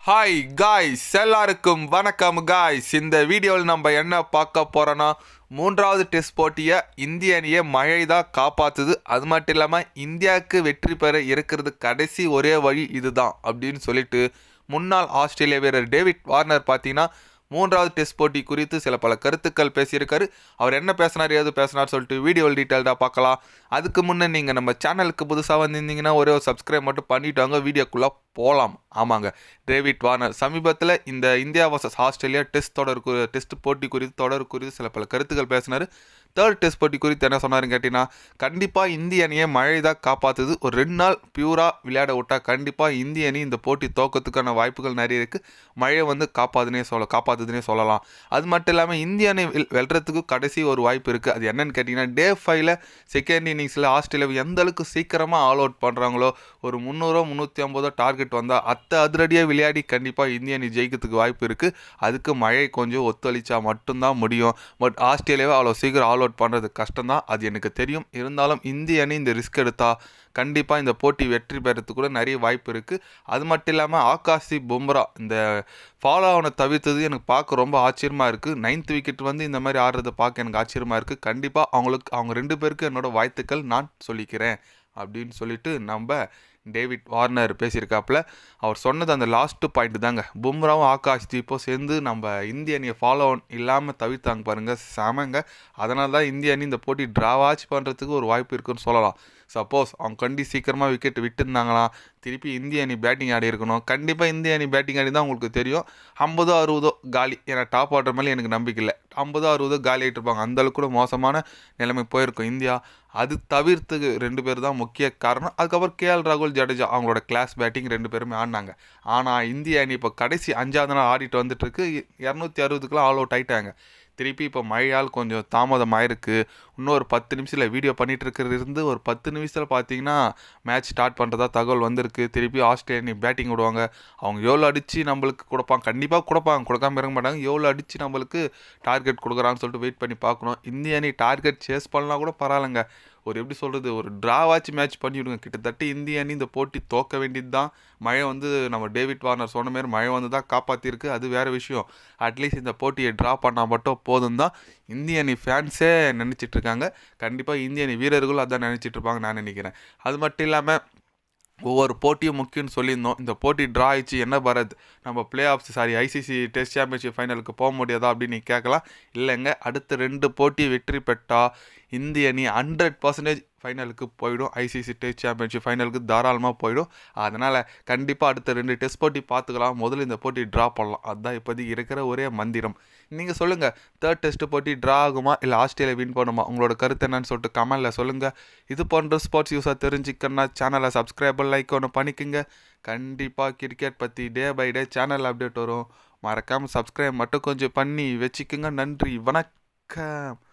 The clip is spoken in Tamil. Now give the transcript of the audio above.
ஹாய் காய்ஸ், எல்லாருக்கும் வணக்கம் காய்ஸ். இந்த வீடியோவில் நம்ம என்ன பார்க்க போகிறோன்னா, மூன்றாவது டெஸ்ட் போட்டியை இந்திய அணியை மழை தான் காப்பாற்றுது. அது மட்டும் இல்லாமல் இந்தியாவுக்கு வெற்றி பெற இருக்கிறது கடைசி ஒரே வழி இதுதான் அப்படின்னு சொல்லிட்டு முன்னாள் ஆஸ்திரேலிய வீரர் டேவிட் வார்னர் பார்த்தீங்கன்னா மூன்றாவது டெஸ்ட் போட்டி குறித்து சில பல கருத்துக்கள் பேசியிருக்காரு. அவர் என்ன பேசினார், ஏது பேசினார் சொல்லிட்டு வீடியோவில் டீட்டெயில்டாக பார்க்கலாம். அதுக்கு முன்னே நீங்கள் நம்ம சேனலுக்கு புதுசாக வந்திருந்தீங்கன்னா ஒரே ஒரு சப்ஸ்கிரைப் மட்டும் பண்ணிவிட்டு வாங்க, வீடியோக்குள்ளே போகலாம். ஆமாங்க, டேவிட் வார்னர் சமீபத்தில் இந்த இந்தியா வர்சஸ் ஆஸ்திரேலியா டெஸ்ட் போட்டி குறித்து தொடர் குறித்து சில பல கருத்துக்கள் பேசினார். தேர்ட் டெஸ்ட் போட்டி குறித்து என்ன சொன்னாருன்னு கேட்டிங்கன்னா, கண்டிப்பாக இந்திய அணியை மழை தான் காப்பாற்றுது. ஒரு 2 நாள் பியூராக விளையாட விட்டால் கண்டிப்பாக இந்திய அணி இந்த போட்டி தோக்கத்துக்கான வாய்ப்புகள் நிறைய இருக்குது. மழையை வந்து காப்பாற்றுதுன்னே சொல்லலாம். அது மட்டும் இல்லாமல் இந்திய அணி வெல்றதுக்கு கடைசி ஒரு வாய்ப்பு இருக்குது. அது என்னன்னு கேட்டிங்கன்னா, டே 5ல் செகண்ட் இன்னிங்ஸில் ஆஸ்திரேலியாவை எந்த அளவுக்கு சீக்கிரமாக ஆல் அவுட் பண்ணுறாங்களோ, ஒரு 300 350 டார்கெட் வந்தால் அதிரடியாக விளையாடி கண்டிப்பாக இந்திய அணி ஜெயிக்கிறதுக்கு வாய்ப்பு இருக்குது. அதுக்கு மழை கொஞ்சம் ஒத்துழைச்சா மட்டும்தான் முடியும். பட் ஆஸ்திரேலியாவை அவ்வளோ சீக்கிரம் ஆல் அவுட் பண்ணுறது கஷ்டம்தான், அது எனக்கு தெரியும். இருந்தாலும் இந்திய அணி இந்த ரிஸ்க் எடுத்தால் கண்டிப்பாக இந்த போட்டி வெற்றி பெறத்துக்கு கூட நிறைய வாய்ப்பு இருக்குது. அது மட்டும் இல்லாமல் ஆகாஷ்தீப் பும்ரா இந்த ஃபாலோ ஆனை தவிர்த்தது எனக்கு பார்க்க ரொம்ப ஆச்சரியமாக இருக்குது. 9th விக்கெட் வந்து இந்த மாதிரி ஆடுறதை பார்க்க எனக்கு ஆச்சரியமாக இருக்குது. கண்டிப்பாக அவங்க 2 பேருக்கு என்னோடய வாழ்த்துக்கள் நான் சொல்லிக்கிறேன் அப்படின்னு சொல்லிட்டு நம்ம டேவிட் வார்னர் பேசியிருக்காப்புல. அவர் சொன்னது அந்த லாஸ்ட்டு பாயிண்ட் தாங்க. பும்ராவும் ஆகாஷ்தீப்பும் சேர்ந்து நம்ம இந்திய அணியை ஃபாலோ இல்லாமல் தவிர்த்தாங்க பாருங்கள், செமங்க. அதனால தான் இந்திய அணி இந்த போட்டி ட்ராவாச் பண்ணுறதுக்கு ஒரு வாய்ப்பு இருக்குன்னு சொல்லலாம். சப்போஸ் அவங்க சீக்கிரமாக விக்கெட் விட்டுருந்தாங்களா, திருப்பி இந்திய அணி பேட்டிங் ஆடி இருக்கணும். கண்டிப்பாக இந்திய அணி பேட்டிங் ஆடி தான் உங்களுக்கு தெரியும் 50-60 காலி. ஏன்னா டாப் ஆர்டர் மேலே எனக்கு நம்பிக்கை இல்லை. 50-60 காலி ஆகிட்டு இருப்பாங்க. அந்தளவுக்கு கூட மோசமான நிலைமை போயிருக்கும் இந்தியா. அது தவிர்த்துக்கு 2 பேர் தான் முக்கிய காரணம். அதுக்கப்புறம் கேஎல் ராகுல், ஜடேஜா அவங்களோட கிளாஸ் பேட்டிங் 2 பேருமே ஆடினாங்க. ஆனால் இந்திய அணி இப்போ கடைசி 5வது நாள் ஆடிட்டு வந்துட்டுருக்கு. 260க்குலாம் ஆல் அவுட் ஆகிட்டாங்க. திருப்பி இப்போ மழையால் கொஞ்சம் தாமதம் ஆயிருக்கு. இன்னும் ஒரு 10 நிமிஷத்தில் வீடியோ பண்ணிகிட்டு இருக்கிறது இருந்து ஒரு 10 நிமிஷத்தில் பார்த்தீங்கன்னா மேட்ச் ஸ்டார்ட் பண்ணுறதா தகவல் வந்திருக்கு. திருப்பி ஆஸ்திரேலியா பேட்டிங் விடுவாங்க. அவங்க எவ்வளோ அடித்து நம்மளுக்கு கொடுப்பாங்க, கண்டிப்பாக கொடுக்காம இறங்க மாட்டாங்க. எவ்வளோ அடித்து நம்மளுக்கு டார்கெட் கொடுக்குறான்னு சொல்லிட்டு வெயிட் பண்ணி பார்க்கணும். இந்திய அணி டார்கெட் சேஸ் பண்ணலாம் கூட பரவாயில்லைங்க. ஒரு ட்ராவாச்சு மேட்ச் பண்ணிவிடுங்க. கிட்டத்தட்ட இந்திய அணி இந்த போட்டி தோக்க வேண்டியது தான். மழை வந்து நம்ம டேவிட் வார்னர் சொன்ன மாதிரி மழை வந்து தான் காப்பாற்றிருக்கு, அது வேறு விஷயம். அட்லீஸ்ட் இந்த போட்டியை ட்ரா பண்ணால் மட்டும் போதும் தான் இந்திய அணி ஃபேன்ஸே நினச்சிட்ருக்காங்க. கண்டிப்பாக இந்திய அணி வீரர்களும் அதான் நினச்சிட்ருப்பாங்க நான் நினைக்கிறேன். அது மட்டும் இல்லாமல் ஒவ்வொரு போட்டியும் முக்கியம்னு சொல்லியிருந்தோம். இந்த போட்டி ட்ரா ஆயிடுச்சு, என்ன பரத் நம்ம ஐசிசி டெஸ்ட் சாம்பியன்ஷிப் ஃபைனலுக்கு போக முடியாதா அப்படின்னு கேட்கலாம். இல்லைங்க, அடுத்த 2 போட்டி வெற்றி பெற்றால் இந்திய அணி 100% ஃபைனலுக்கு போயிடும். ஐசிசி டெஸ்ட் சாம்பியன்ஷிப் ஃபைனலுக்கு தாராளமாக போயிடும். அதனால் கண்டிப்பாக அடுத்த 2 டெஸ்ட் போட்டி பார்த்துக்கலாம். முதல்ல இந்த போட்டி ட்ரா பண்ணலாம். அதுதான் இப்போதைக்கு இருக்கிற ஒரே மந்திரம். நீங்கள் சொல்லுங்கள், தேர்ட் டெஸ்ட் போட்டி ட்ரா ஆகுமா இல்லை ஆஸ்திரேலியா வின் பண்ணுமா? உங்களோட கருத்து என்னன்னு சொல்லிட்டு கமெண்டில் சொல்லுங்கள். இது போன்ற ஸ்போர்ட்ஸ் யூஸாக தெரிஞ்சுக்கணுன்னா சேனலை சப்ஸ்கிரைப் லைக் ஒன்று பண்ணிக்கோங்க. கண்டிப்பாக கிரிக்கெட் பற்றி day by day channel update வரும். மறக்காமல் சப்ஸ்கிரைப் மட்டும் கொஞ்சம் பண்ணி வச்சுக்கோங்க. நன்றி, வணக்கம்.